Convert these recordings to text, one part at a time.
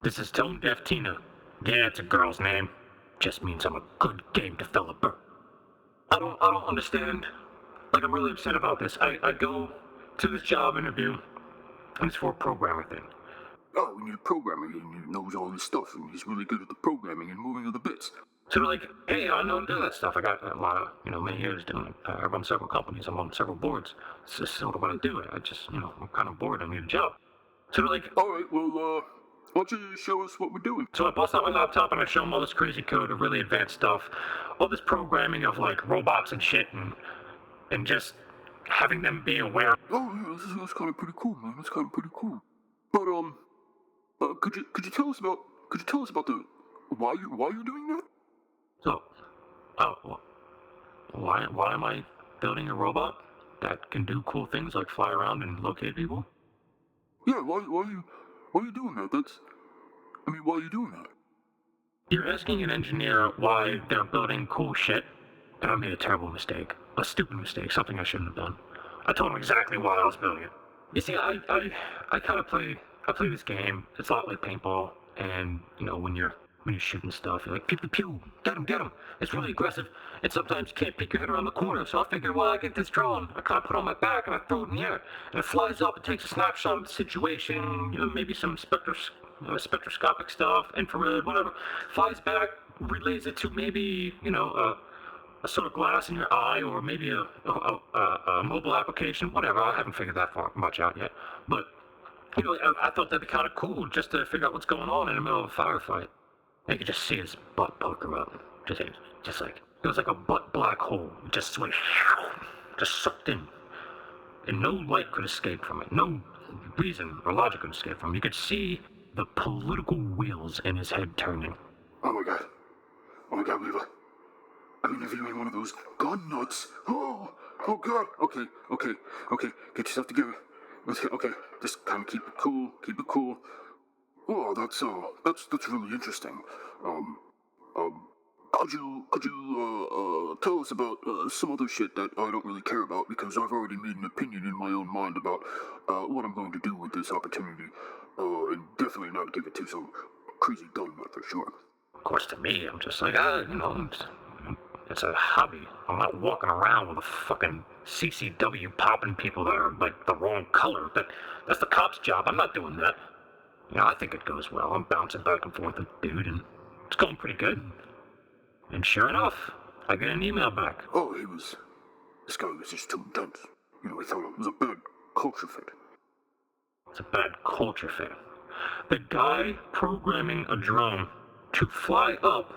This is Tone Deaf Tina. Yeah, it's a girl's name. Just means I'm a good game developer. I don't understand. Like, I'm really upset about this. I go to this job interview, and it's for a programmer thing. Oh, we need a programmer, and he knows all this stuff, and he's really good at the programming and moving of the bits. So they're like, hey, I know how to do that stuff. I got a lot of, many years doing it. I run several companies. I'm on several boards. This is sort of what I do. I just, I'm kind of bored. I need a job. So they're like, All right, well, why don't you show us what we're doing? so I bust out my laptop and I show them all this crazy code of really advanced stuff, all this programming of like robots and shit, and just having them be aware. Oh, yeah, that's kind of pretty cool, man. That's kind of pretty cool. But could you tell us about the why you're doing that? So, why am I building a robot that can do cool things like fly around and locate people? Yeah, why are you doing that? Why are you doing that? You're asking an engineer why they're building cool shit, and I made a terrible mistake. A stupid mistake, something I shouldn't have done. I told him exactly why I was building it. You see, I kind of play this game. It's a lot like paintball, and, when you're shooting stuff, you're like, pew, pew, pew, get him. It's really aggressive, and sometimes you can't peek your head around the corner, so I figure, well, I get this drone, I kind of put it on my back, and I throw it in the air, and it flies up, it takes a snapshot of the situation, maybe some spectroscopic stuff, infrared, whatever, flies back, relays it to maybe, a sort of glass in your eye, or maybe a mobile application, whatever. I haven't figured that much out yet, but, I thought that'd be kind of cool, just to figure out what's going on in the middle of a firefight. You could just see his butt poker up. Just like, it was like a butt black hole. It just went, just sucked in. And no light could escape from it. No reason or logic could escape from it. You could see the political wheels in his head turning. Oh my god, Weaver. I'm interviewing one of those gun nuts. Oh god. Okay. Get yourself together. Okay, just kind of keep it cool. Oh, that's really interesting. Could you tell us about some other shit that I don't really care about, because I've already made an opinion in my own mind about what I'm going to do with this opportunity, and definitely not give it to some crazy gun nut for sure. Of course, to me, I'm just like, it's a hobby. I'm not walking around with a fucking CCW popping people that are like the wrong color. That's the cop's job. I'm not doing that. I think it goes well. I'm bouncing back and forth with the dude, and it's going pretty good. And sure enough, I get an email back. Oh, this guy was just too intense. I thought it was a bad culture fit. It's a bad culture fit. The guy programming a drone to fly up,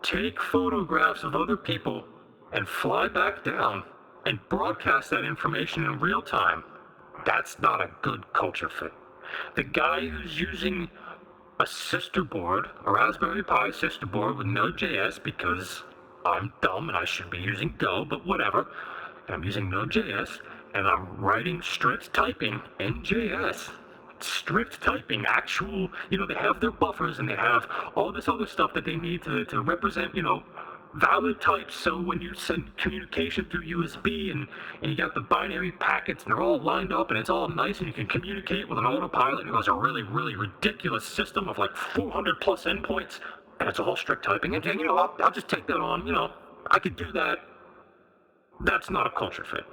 take photographs of other people, and fly back down, and broadcast that information in real time. That's not a good culture fit. The guy who's using a sister board, a Raspberry Pi sister board with Node.js, because I'm dumb and I should be using Go, but whatever. I'm using Node.js, and I'm writing strict typing in JS. Strict typing, actual, they have their buffers and they have all this other stuff that they need to represent, valid types. So when you send communication through USB and you got the binary packets and they're all lined up and it's all nice and you can communicate with an autopilot who has a really, really ridiculous system of like 400 plus endpoints, and it's all strict typing. And I'll just take that on, I could do that. That's not a culture fit.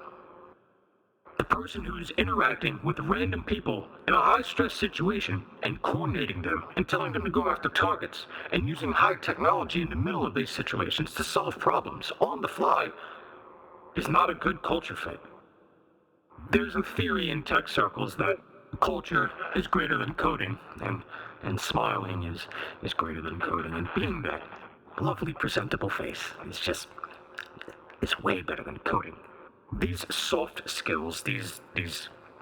The person who's interacting with random people in a high-stress situation and coordinating them and telling them to go after targets and using high technology in the middle of these situations to solve problems on the fly is not a good culture fit. There's a theory in tech circles that culture is greater than coding, and smiling is greater than coding, and being that lovely presentable face is way better than coding. These soft skills, these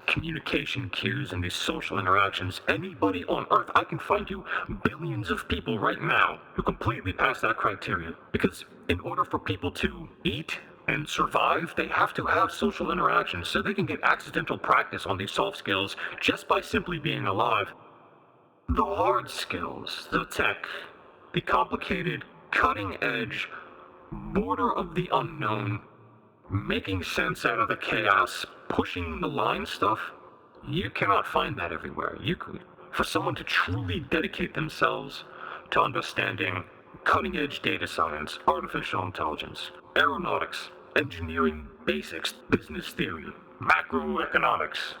communication cues and these social interactions, anybody on Earth, I can find you billions of people right now who completely pass that criteria. Because in order for people to eat and survive, they have to have social interactions so they can get accidental practice on these soft skills just by simply being alive. The hard skills, the tech, the complicated, cutting edge, border of the unknown, making sense out of the chaos, pushing the line stuff, you cannot find that everywhere. for someone to truly dedicate themselves to understanding cutting-edge data science, artificial intelligence, aeronautics, engineering basics, business theory, macroeconomics,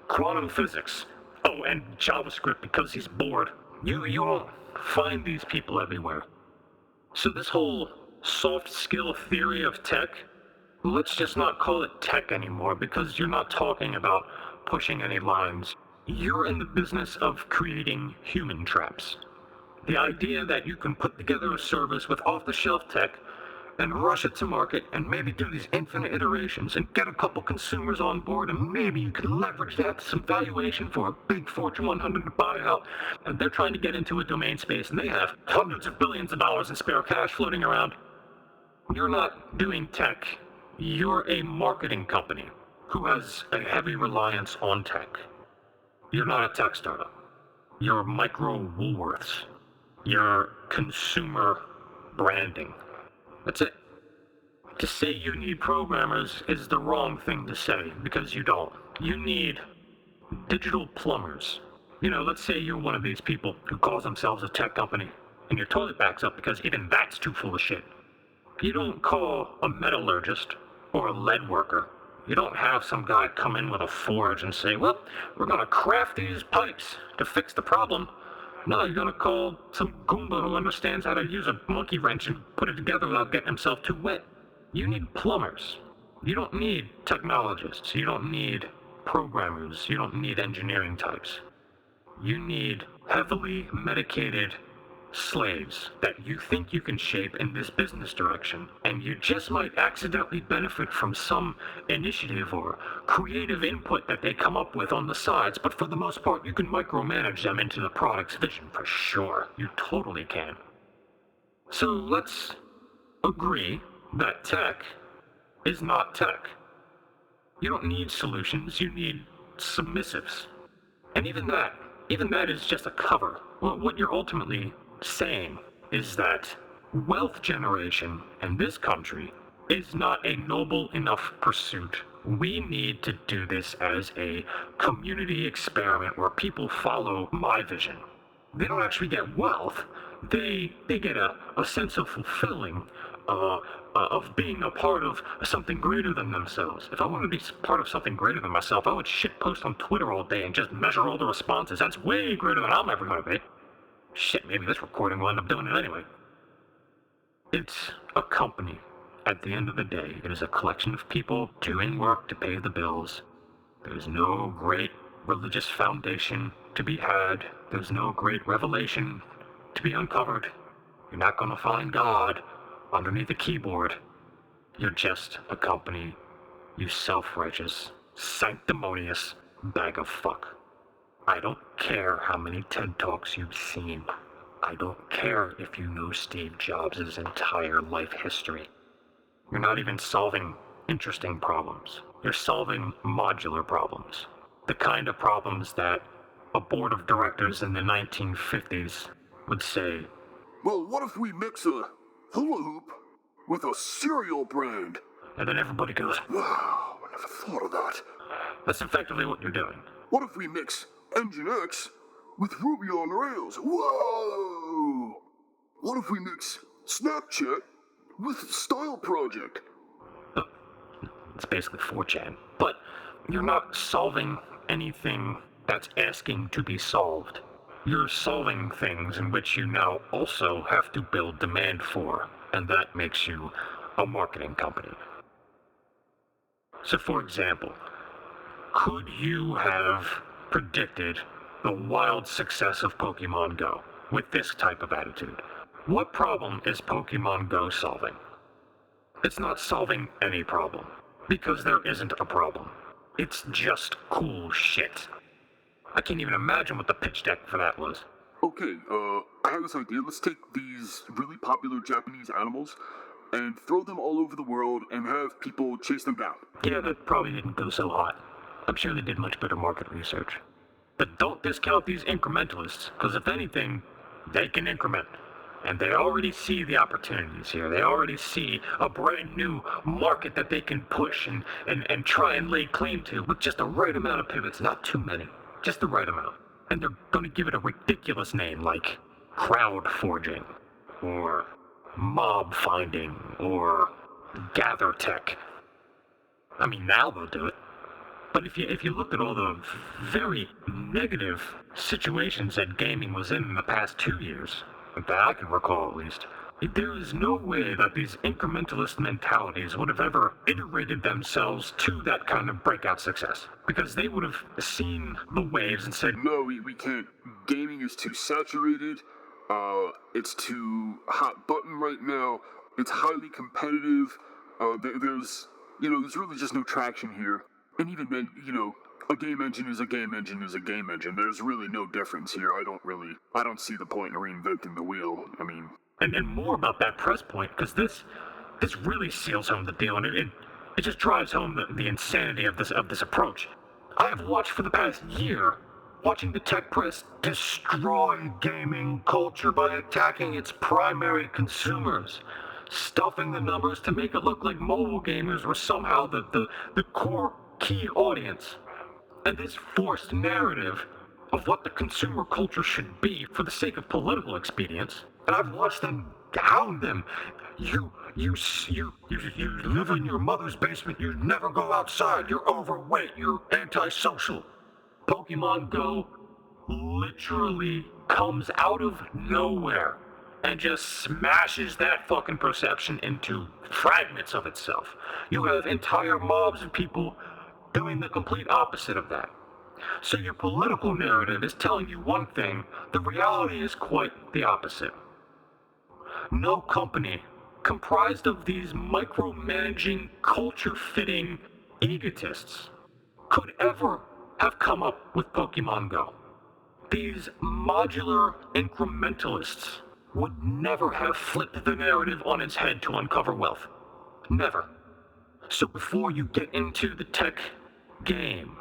quantum physics, oh, and JavaScript because he's bored. You won't find these people everywhere. So this whole soft skill theory of tech, let's just not call it tech anymore because you're not talking about pushing any lines. You're in the business of creating human traps. The idea that you can put together a service with off-the-shelf tech and rush it to market and maybe do these infinite iterations and get a couple consumers on board and maybe you can leverage that to some valuation for a big Fortune 100 to buy out. And they're trying to get into a domain space and they have hundreds of billions of dollars in spare cash floating around. You're not doing tech. You're a marketing company who has a heavy reliance on tech. You're not a tech startup. You're micro Woolworths. You're consumer branding. That's it. To say you need programmers is the wrong thing to say, because you don't. You need digital plumbers. Let's say you're one of these people who calls themselves a tech company, and your toilet backs up because even that's too full of shit. You don't call a metallurgist or a lead worker. You don't have some guy come in with a forge and say, well, we're gonna craft these pipes to fix the problem. No, you're gonna call some Goomba who understands how to use a monkey wrench and put it together without getting himself too wet. You need plumbers. You don't need technologists. You don't need programmers. You don't need engineering types. You need heavily medicated slaves that you think you can shape in this business direction, and you just might accidentally benefit from some initiative or creative input that they come up with on the sides, but for the most part you can micromanage them into the product's vision for sure. You totally can. So let's agree that tech is not tech. You don't need solutions, you need submissives. And even that is just a cover. Well, what you're ultimately saying is that wealth generation in this country is not a noble enough pursuit. We need to do this as a community experiment where people follow my vision. They don't actually get wealth. They get a sense of fulfilling, of being a part of something greater than themselves. If I wanted to be part of something greater than myself, I would shit post on Twitter all day and just measure all the responses. That's way greater than I'm ever going to be. Shit, maybe this recording will end up doing it anyway. It's a company. At the end of the day, it is a collection of people doing work to pay the bills. There's no great religious foundation to be had. There's no great revelation to be uncovered. You're not going to find God underneath a keyboard. You're just a company, you self-righteous, sanctimonious bag of fuck. I don't care how many TED Talks you've seen. I don't care if you know Steve Jobs' entire life history. You're not even solving interesting problems. You're solving modular problems. The kind of problems that a board of directors in the 1950s would say, well, what if we mix a hula hoop with a cereal brand? And then everybody goes, wow, I never thought of that. That's effectively what you're doing. What if we mix Engine X with Ruby on Rails? Whoa! What if we mix Snapchat with Style Project? It's basically 4chan. But you're not solving anything that's asking to be solved. You're solving things in which you now also have to build demand for, and that makes you a marketing company. So for example, could you have predicted the wild success of Pokemon Go with this type of attitude? What problem is Pokemon Go solving? It's not solving any problem, because there isn't a problem. It's just cool shit. I can't even imagine what the pitch deck for that was. Okay, I have this idea. Let's take these really popular Japanese animals and throw them all over the world and have people chase them down. Yeah, that probably didn't go so hot. I'm sure they did much better market research. But don't discount these incrementalists, because if anything, they can increment. And they already see the opportunities here. They already see a brand new market that they can push and try and lay claim to with just the right amount of pivots, not too many, just the right amount. And they're gonna give it a ridiculous name like crowd forging, or mob finding, or Gathertech. I mean, now they'll do it. But if you looked at all the very negative situations that gaming was in the past 2 years, that I can recall at least, there is no way that these incrementalist mentalities would have ever iterated themselves to that kind of breakout success. Because they would have seen the waves and said, No, we can't. Gaming is too saturated. It's too hot button right now. It's highly competitive. There's really just no traction here. And even then, a game engine is a game engine is a game engine. There's really no difference here. I don't see the point in reinventing the wheel. I mean... And more about that press point, because this really seals home the deal, and it just drives home the insanity of this approach. I have watched for the past year, watching the tech press destroy gaming culture by attacking its primary consumers, stuffing the numbers to make it look like mobile gamers were somehow the core key audience. And this forced narrative of what the consumer culture should be for the sake of political expedience. And I've watched them hound them. You live in your mother's basement. You never go outside. You're overweight. You're antisocial. Pokemon Go literally comes out of nowhere and just smashes that fucking perception into fragments of itself. You have entire mobs of people doing the complete opposite of that. So your political narrative is telling you one thing, the reality is quite the opposite. No company comprised of these micromanaging, culture-fitting egotists could ever have come up with Pokemon Go. These modular incrementalists would never have flipped the narrative on its head to uncover wealth. Never. So before you get into the tech game,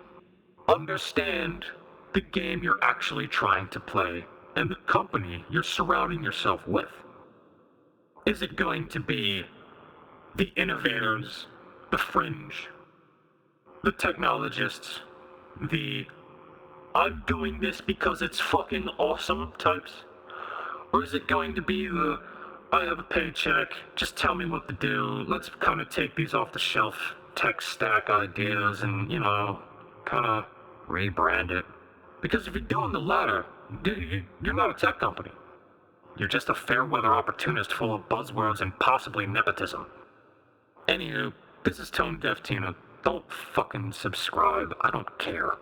understand the game you're actually trying to play and the company you're surrounding yourself with. Is it going to be the innovators, the fringe, the technologists, the I'm doing this because it's fucking awesome types? Or is it going to be the I have a paycheck, just tell me what to do, let's kind of take these off the shelf tech stack ideas and, kind of rebrand it? Because if you're doing the latter, you're not a tech company. You're just a fair weather opportunist full of buzzwords and possibly nepotism. Anywho, this is Tone Deaf Tina. Don't fucking subscribe. I don't care.